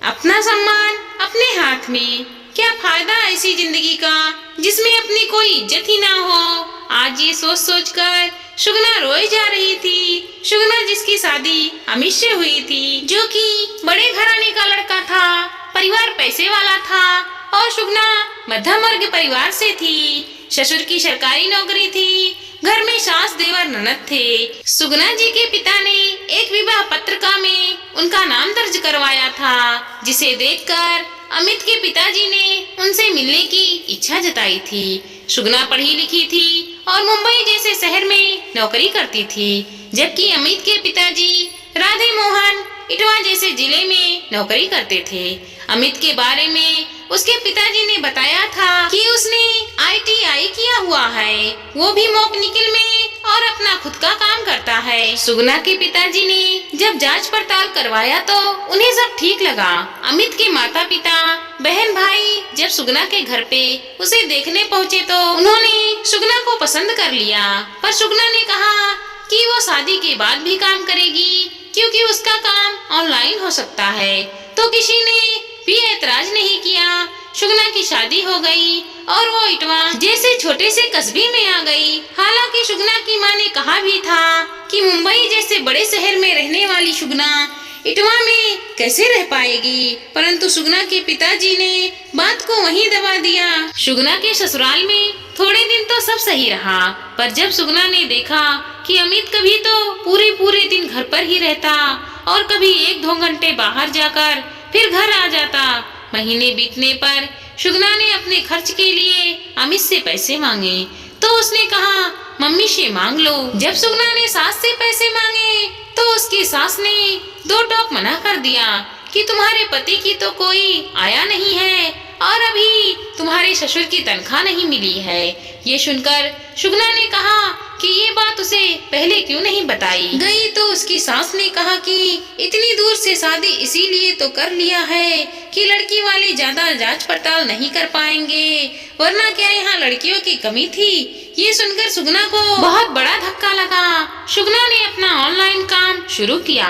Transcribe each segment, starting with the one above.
अपना सम्मान अपने हाथ में, क्या फायदा ऐसी जिंदगी का जिसमें अपनी कोई इज्जत ही ना हो। आज ये सोच सोच कर सुगना रोई जा रही थी। सुगना जिसकी शादी अमित से हुई थी, जो कि बड़े घराने का लड़का था, परिवार पैसे वाला था, और सुगना मध्यम वर्ग परिवार से थी। ससुर की सरकारी नौकरी थी, घर में सास देवर ननद थे। सुगना जी के पिता ने एक विवाह पत्रिका में उनका नाम दर्ज करवाया था, जिसे देखकर अमित के पिताजी ने उनसे मिलने की इच्छा जताई थी। सुगना पढ़ी लिखी थी और मुंबई जैसे शहर में नौकरी करती थी, जबकि अमित के पिताजी राधे मोहन इटवा जैसे जिले में नौकरी करते थे। अमित के बारे में उसके पिताजी ने बताया था कि उसने ITI किया हुआ है, वो भी मैकेनिकल में, और अपना खुद का काम करता है। सुगना के पिताजी ने जब जांच पड़ताल करवाया तो उन्हें सब ठीक लगा। अमित के माता पिता बहन भाई जब सुगना के घर पे उसे देखने पहुँचे तो उन्होंने सुगना को पसंद कर लिया, पर सुगना ने कहा कि वो शादी के बाद भी काम करेगी, क्योंकि उसका काम ऑनलाइन हो सकता है। तो किसी ने भी ऐतराज नहीं किया। सुगना की शादी हो गई और वो इटवा जैसे छोटे से कस्बे में आ गई। हालांकि सुगना की माँ ने कहा भी था कि मुंबई जैसे बड़े शहर में रहने वाली सुगना इटवा में कैसे रह पाएगी, परंतु सुगना के पिताजी ने बात को वहीं दबा दिया। सुगना के ससुराल में थोड़े दिन तो सब सही रहा, पर जब सुगना ने देखा कि अमित कभी तो पूरे पूरे दिन घर पर ही रहता और कभी 1-2 घंटे बाहर जाकर फिर घर आ जाता, महीने बीतने पर सुगना ने अपने खर्च के लिए अमित से पैसे मांगे तो उसने कहा मम्मी से मांग लो। जब सुगना ने सास से पैसे मांगे तो उसकी सास ने 2 टोक मना कर दिया कि तुम्हारे पति की तो कोई आया नहीं है और अभी तुम्हारे ससुर की तनख्वाह नहीं मिली है। ये सुनकर सुगना ने कहा कि ये बात उसे पहले क्यों नहीं बताई गई, तो उसकी सास ने कहा कि इतनी दूर से शादी इसीलिए तो कर लिया है कि लड़की वाले ज्यादा जांच पड़ताल नहीं कर पाएंगे, वरना क्या यहाँ लड़कियों की कमी थी। ये सुनकर सुगना को बहुत बड़ा धक्का लगा। सुगना ने अपना ऑनलाइन काम शुरू किया,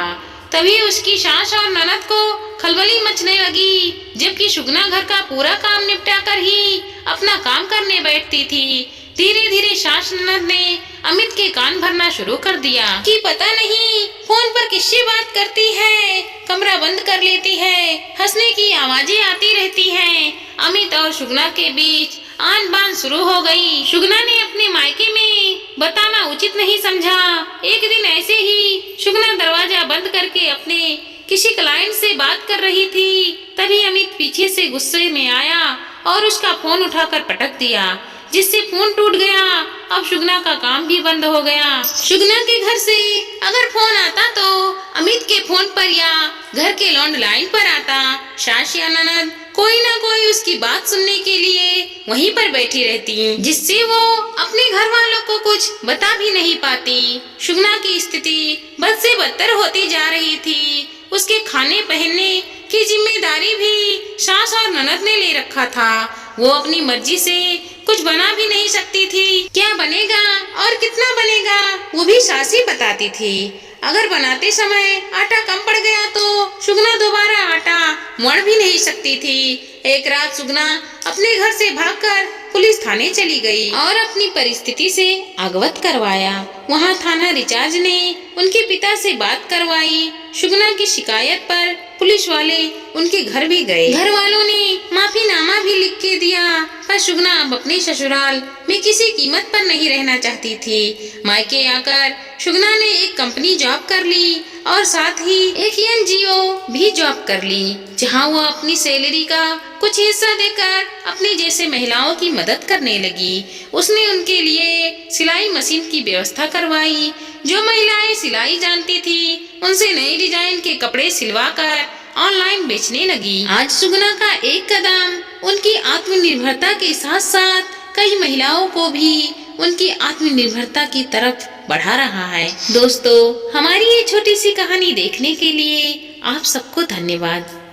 तभी उसकी सास और ननद को खलबली मचने लगी, जबकि सुगना घर का पूरा काम निपटा कर ही अपना काम करने बैठती थी। धीरे धीरे सास ननद ने अमित के कान भरना शुरू कर दिया कि पता नहीं फोन पर किससे बात करती है, कमरा बंद कर लेती है, हंसने की आवाजें आती रहती हैं। अमित और सुगना के बीच आन बान शुरू हो गई। सुगना ने अपने मायके में बताना उचित नहीं समझा। एक दिन ऐसे ही सुगना दरवाजा बंद करके अपने किसी क्लाइंट से बात कर रही थी, तभी अमित पीछे से गुस्से में आया और उसका फोन उठाकर पटक दिया, जिससे फोन टूट गया। अब सुगना का काम भी बंद हो गया। सुगना के घर से अगर फोन आता तो अमित के फोन पर या घर के लैंडलाइन पर आता। सास या ननद कोई ना कोई उसकी बात सुनने के लिए वहीं पर बैठी रहती, जिससे वो अपने घर वालों को कुछ बता भी नहीं पाती। सुगना की स्थिति बद से बदतर होती जा रही थी। उसके खाने पहनने की जिम्मेदारी भी सास और ननद ने ले रखा था। वो अपनी मर्जी से कुछ बना भी नहीं सकती थी। क्या बनेगा और कितना बनेगा वो भी सास ही बताती थी। अगर बनाते समय आटा कम पड़ गया तो सुगना दोबारा आटा मोड़ भी नहीं सकती थी। एक रात सुगना अपने घर से भागकर पुलिस थाने चली गई और अपनी परिस्थिति से अवगत करवाया। वहाँ थाना रिचार्ज ने उनके पिता से बात करवाई। सुगना की शिकायत पर पुलिस वाले उनके घर भी गए। घर वालों ने माफीनामा भी लिख के दिया, पर सुगना अब अपने ससुराल में किसी कीमत पर नहीं रहना चाहती थी। मायके आकर सुगना ने एक कंपनी जॉब कर ली और साथ ही एक NGO भी जॉब कर ली, जहां वो अपनी सैलरी का कुछ हिस्सा देकर अपनी जैसे महिलाओं की मदद करने लगी। उसने उनके लिए सिलाई मशीन की व्यवस्था करवाई। जो महिलाएं सिलाई जानती थी उनसे नए डिजाइन के कपड़े सिलवाकर ऑनलाइन बेचने लगी। आज सुगना का एक कदम उनकी आत्मनिर्भरता के साथ साथ कई महिलाओं को भी उनकी आत्मनिर्भरता की तरफ बढ़ा रहा है। दोस्तों, हमारी ये छोटी सी कहानी देखने के लिए आप सबको धन्यवाद।